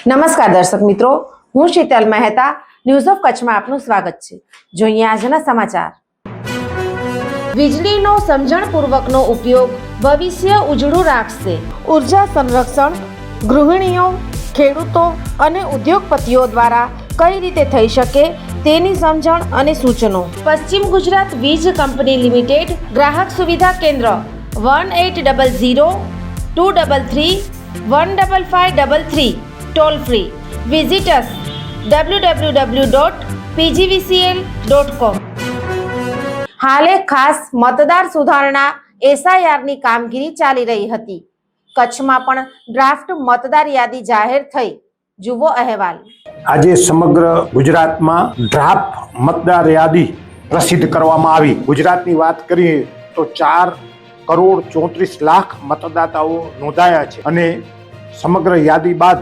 નમસ્કાર દર્શક મિત્રો, હું શીતલ મહેતા ન્યૂઝ ઓફ કચ્છમાં આપનું સ્વાગત છે। જોઈએ આજના સમાચાર। વીજળીનો સમજણપૂર્વકનો ઉપયોગ ભવિષ્ય ઉજળું રાખશે। ઉર્જા સંરક્ષણ ગૃહિણીઓ, ખેડૂતો અને ઉદ્યોગપતિઓ દ્વારા કઈ રીતે થઈ શકે તેની સમજણ અને સૂચનો। પશ્ચિમ ગુજરાત વીજ કંપની લિમિટેડ ગ્રાહક સુવિધા કેન્દ્ર 1800 233 15533 toll free. Visit us www.pgvcl.com। हाले खास मतदार सुधारणा SIR ની કામગીરી ચાલી રહી હતી। કચ્છમાં પણ ડ્રાફ્ટ મતદાર યાદી જાહેર થઈ। જુઓ અહેવાલ। આજે સમગ્ર ગુજરાતમાં ડ્રાફ્ટ મતદાર યાદી પ્રસિદ્ધ કરવામાં આવી। ગુજરાતની વાત કરીએ તો 4,34,00,000 મતદાતાઓ નોંધાયા છે અને સમગ્ર યાદી બાદ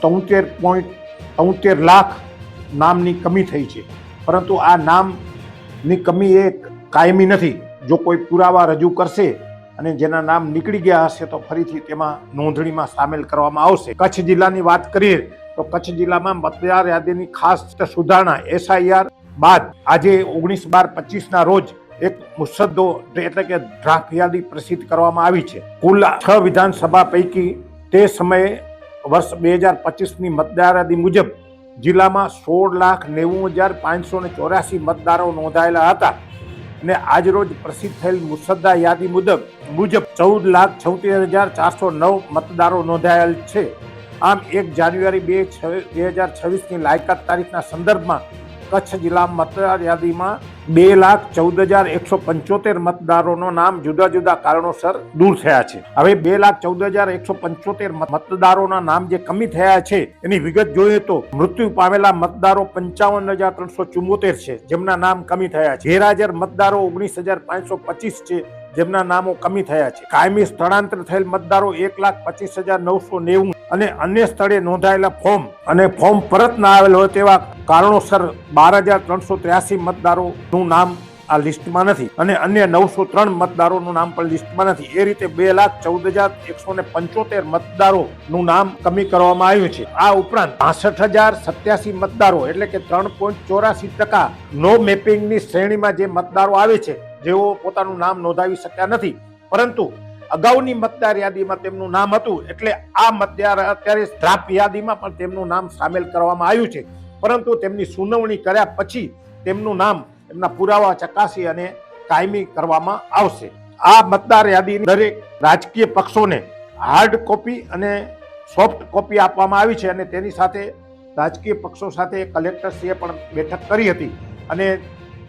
73.73 લાખ નામની કમી થઈ છે। પરંતુ આ નામની કમી એ કાયમી નથી। જો કોઈ પુરાવા રજૂ કરશે અને જેના નામ નીકળી ગયા હશે તો ફરીથી તેમાં નોંધણીમાં સામેલ કરવામાં આવશે। કચ્છ જિલ્લાની વાત કરીએ તો કચ્છ જિલ્લામાં મતદાર યાદીની ખાસ સુધારણા SIR બાદ આજે 19/12/25ના રોજ એક મુસદ્દો એટલે કે ડ્રાફ્ટ યાદી પ્રસિદ્ધ કરવામાં આવી છે। કુલ 6 વિધાનસભા પૈકી તે સમયે વર્ષ 2025ની મતદાર યાદી મુજબ જિલ્લામાં 16,90,584 મતદારો નોંધાયેલા હતા અને આજરોજ પ્રસિદ્ધ થયેલ મુસદ્દા યાદી મુજબ 14,76,409 મતદારો નોંધાયેલ છે। આમ 1 જાન્યુઆરી 2026ની લાયકાત તારીખના સંદર્ભમાં કચ્છ જિલ્લા મતદાર યાદીમાં 2,14,175 મતદારોનો નામ જુદા જુદા કારણોસર દૂર થયા છે। હવે 2,14,175 મતદારોના નામ જે કમી થયા છે એની વિગત જોઈએ તો મૃત્યુ પામેલા મતદારો 55,374 છે જેમના નામ કમી થયા છે। ગેરહાજર મતદારો 19,525 છે જેમના નામો કમી થયા છે। કાયમી સ્થળાંતર થયેલ મતદારો 1,25,990 અને અન્ય સ્થળે નોંધાયેલા ફોર્મ પરત ના આવેલ હોય તેવા કારણોસર 12,383 મતદારોનું નામ આ લિસ્ટમાં નથી અને અન્ય 903 મતદારોનું નામ પણ લિસ્ટમાં નથી। એ રીતે 2,14,175 મતદારોનું નામ કમી કરવામાં આવ્યું છે। આ ઉપરાંત 65,087 મતદારો એટલે કે 3.84% નો મેપિંગની શ્રેણીમાં જે મતદારો આવે છે જેઓ પોતાનું નામ નોંધાવી શક્યા નથી પરંતુ અગાઉની મતદાર યાદીમાં તેમનું નામ હતું એટલે આ મતદાર અત્યારે ડ્રાફ્ટ યાદીમાં પણ તેમનું નામ સામેલ કરવામાં આવ્યું છે પરંતુ તેમની સુનાવણી કર્યા પછી તેમનું નામ એમના પુરાવા ચકાસી અને કાયમી કરવામાં આવશે। આ મતદાર યાદી દરેક રાજકીય પક્ષોને હાર્ડ કોપી અને સોફ્ટ કોપી આપવામાં આવી છે અને તેની સાથે રાજકીય પક્ષો સાથે કલેક્ટરશ્રીએ પણ બેઠક કરી હતી અને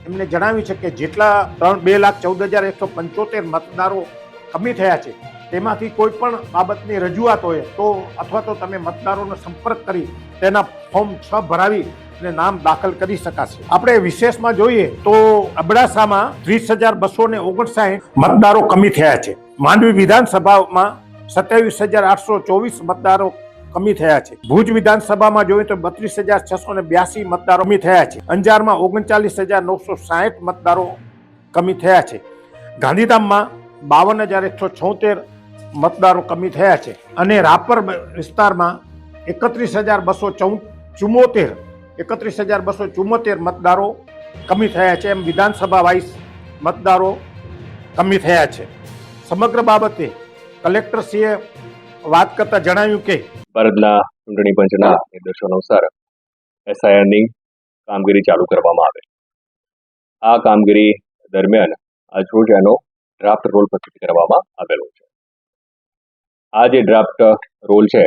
એમને જણાવ્યું છે કે જેટલા 2,14,175 મતદારો કમી થયા છે તેમાંથી કોઈ પણ બાબતની રજૂઆત હોય તો અથવા તો તમે મતદારોનો સંપર્ક કરી તેના ફોર્મ 6 ભરાવી અને નામ દાખલ કરી શકાશે। આપણે વિશેષમાં જોઈએ તો અબડાસામાં 30,259 મતદારો કમી થયા છે। માંડવી વિધાનસભામાં 27,824 મતદારો કમી થયા છે। ભુજ વિધાનસભામાં જોઈએ તો 32,682 મતદારો કમી થયા છે। અંજારમાં 39,960 મતદારો કમી થયા છે। ગાંધીધામમાં 52,176 મતદારો કમી થયા છે અને રાપર વિસ્તારમાં 31,274 મતદારો કમી થયા છે। એમ વિધાનસભા વાઇઝ મતદારો કમી થયા છે। સમગ્ર બાબતે કલેક્ટરશ્રીએ વાત કરતા જણાવ્યું કે ભારતના ચૂંટણી પંચના નિર્દેશો અનુસાર SIRની કામગીરી ચાલુ કરવામાં આવે। આ કામગીરી દરમિયાન આજરોજ એનો ડ્રાફ્ટ રોલ પ્રસ્તુત કરવામાં આવેલો છે। આ જે ડ્રાફ્ટ રોલ છે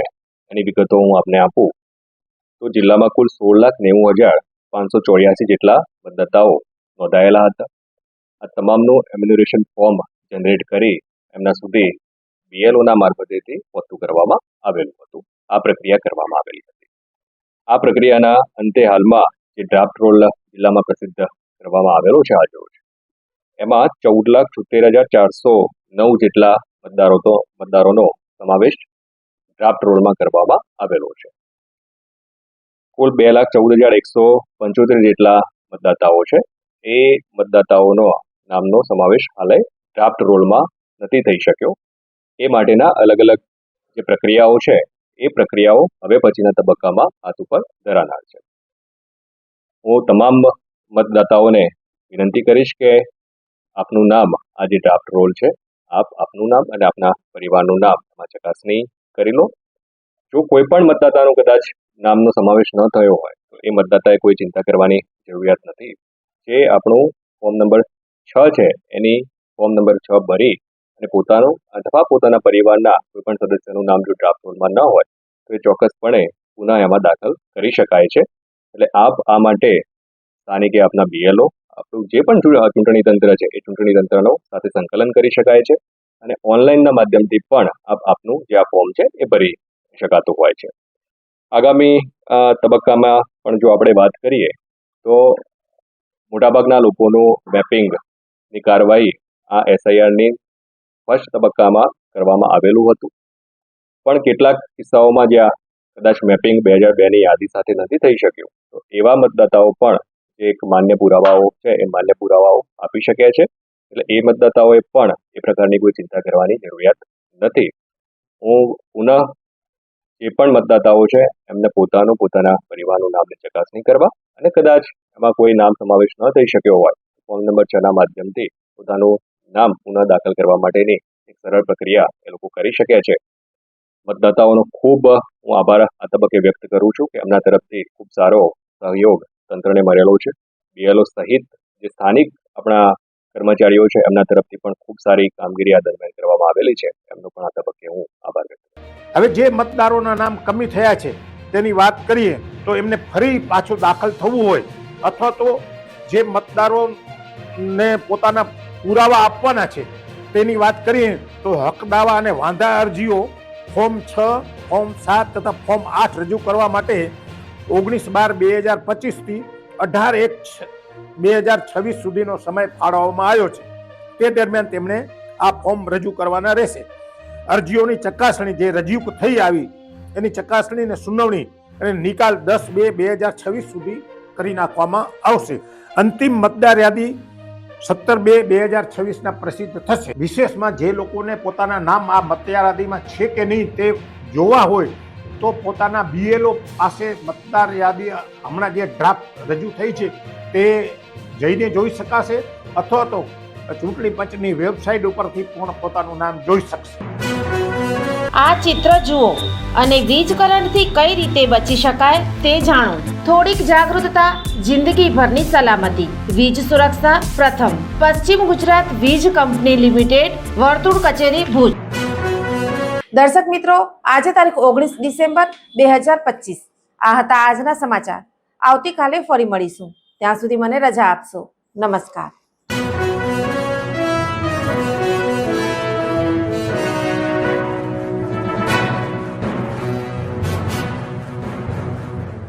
એની વિગતો હું આપને આપું તો જિલ્લામાં કુલ 16,90,584 જેટલા મતદાતાઓ નોંધાયેલા હતા। આ તમામનું એમ્યુનરેશન ફોર્મ જનરેટ કરી એમના સુધી BLOના મારફતેથી પહોંચતું કરવામાં આવેલું હતું। આ પ્રક્રિયા કરવામાં આવેલી હતી। આ પ્રક્રિયાના અંતે હાલમાં જે ડ્રાફ્ટ રોલ જિલ્લામાં પ્રસિદ્ધ કરવામાં આવેલો છે આજરોજ એમાં 14,76,409 જેટલા મતદારોનો સમાવેશ ડ્રાફ્ટ રોલમાં કરવામાં આવેલો છે। કુલ 2,14,175 જેટલા મતદાતાઓ છે એ મતદાતાઓનો નામનો સમાવેશ હાલે ડ્રાફ્ટ રોલમાં નથી થઈ શક્યો। એ માટેના અલગ અલગ જે પ્રક્રિયાઓ છે એ પ્રક્રિયાઓ હવે પછીના તબક્કામાં હાથ ઉપર ધરાનાર છે. હું તમામ મતદાતાઓને વિનંતી કરીશ કે આપનું નામ આ જે ડ્રાફ્ટ રોલ છે, આપ આપનું નામ અને આપના પરિવારનું નામ એમાં ચકાસણી કરી લો. જો કોઈ પણ મતદાતાનો કદાચ નામનો સમાવેશ ન થયો હોય તો એ મતદાતાએ કોઈ ચિંતા કરવાની જરૂરિયાત નથી. જે આપણું ફોર્મ નંબર 6 છે એની ફોર્મ નંબર 6 ભરી અને પોતાનું અથવા પોતાના પરિવારના કોઈ પણ સદસ્યનું નામ જો ડ્રાફ્ટ રોલમાં ન હોય તો એ ચોક્કસપણે પુનઃ એમાં દાખલ કરી શકાય છે. એટલે આપ આ માટે સ્થાનિકે આપના BLO, આપણું જે પણ ચૂંટણી તંત્ર છે એ ચૂંટણી તંત્રનો સાથે સંકલન કરી શકાય છે અને ઓનલાઈનના માધ્યમથી પણ આપનું જે આ ફોર્મ છે એ ભરી શકાતું હોય છે. આગામી તબક્કામાં પણ જો આપણે વાત કરીએ તો મોટાભાગના લોકોનું મેપિંગની કાર્યવાહી આ SIRની ફર્સ્ટ તબક્કામાં કરવામાં આવેલું હતું, પણ કેટલાક કિસ્સાઓમાં જ્યાં કદાચ મેપિંગ 2002ની યાદી સાથે નથી થઈ શક્યું તો એવા મતદાતાઓ પણ જે એક માન્ય પુરાવાઓ છે એ માન્ય પુરાવાઓ આપી શકે છે. એટલે એ મતદાતાઓએ પણ એ પ્રકારની કોઈ ચિંતા કરવાની જરૂરિયાત નથી. હું પુનઃ જે પણ મતદાતાઓ છે એમને પોતાના પરિવારનું નામની ચકાસણી કરવા અને કદાચ એમાં કોઈ નામ સમાવેશ ન થઈ શક્યો હોય ફોર્મ નંબર 6ના માધ્યમથી પોતાનું નામ પુનઃ દાખલ કરવા માટેની એક સરળ પ્રક્રિયા એ લોકો કરી શકે છે. મતદાતાઓનો ખૂબ હું આભાર આ તબક્કે વ્યક્ત કરું છું કે એમના તરફથી ખૂબ સારો સહયોગ તંત્રને મળેલો છે. BLO સહિત જે સ્થાનિક આપણા કર્મચારીઓ છે એમના તરફથી પણ ખૂબ સારી કામગીરી આ દરમિયાન કરવામાં આવેલી છે. એમનો પણ આ તબક્કે હું આભાર વ્યક્ત કરું. હવે જે મતદારોના નામ કમી થયા છે તેની વાત કરીએ તો એમને ફરી પાછું દાખલ થવું હોય અથવા તો જે મતદારોને પોતાના પુરાવા આપવાના છે તેની વાત કરીએ તો હક દાવા અને વાંધા અરજીઓ ફોર્મ 6, ફોર્મ 7 તથા ફોર્મ 8 રજૂ કરવા માટે 19/12/2025થી 18/1/2026 સુધીનો સમય ફાળવવામાં આવ્યો છે. તે દરમિયાન તેમણે આ ફોર્મ રજૂ કરવાના રહેશે. અરજીઓની ચકાસણી જે રજૂ થઈ આવી એની ચકાસણી અને સુનાવણી અને નિકાલ 10/2/2026 સુધી કરી નાખવામાં આવશે. અંતિમ મતદાર યાદી 17/2/2026 પ્રસિદ્ધ થશે. વિશેષમાં જે લોકોને પોતાના નામ આ મતદાર યાદીમાં છે કે નહીં તે જોવા હોય તો પોતાના BLO પાસે મતદાર યાદી હમણાં જે ડ્રાફ્ટ રજૂ થઈ છે તે જઈને જોઈ શકાશે અથવા તો ચૂંટણી પંચની વેબસાઇટ ઉપરથી પણ પોતાનું નામ જોઈ શકશે. આ ચિત્ર જુઓ અને વીજ કરંટથી કઈ રીતે બચી શકાય તે જાણો. થોડીક જાગૃતતા, જિંદગીભરની સલામતી. વીજ સુરક્ષા પ્રથમ. પશ્ચિમ ગુજરાત વીજ કંપની લિમિટેડ, વર્તુળ કચેરી, ભુજ. દર્શક મિત્રો, આજે તારીખ 19 ડિસેમ્બર 2025. આ હતા આજના સમાચાર. આવતીકાલે ફરી મળીશું. ત્યાં સુધી મને રજા આપશો. નમસ્કાર.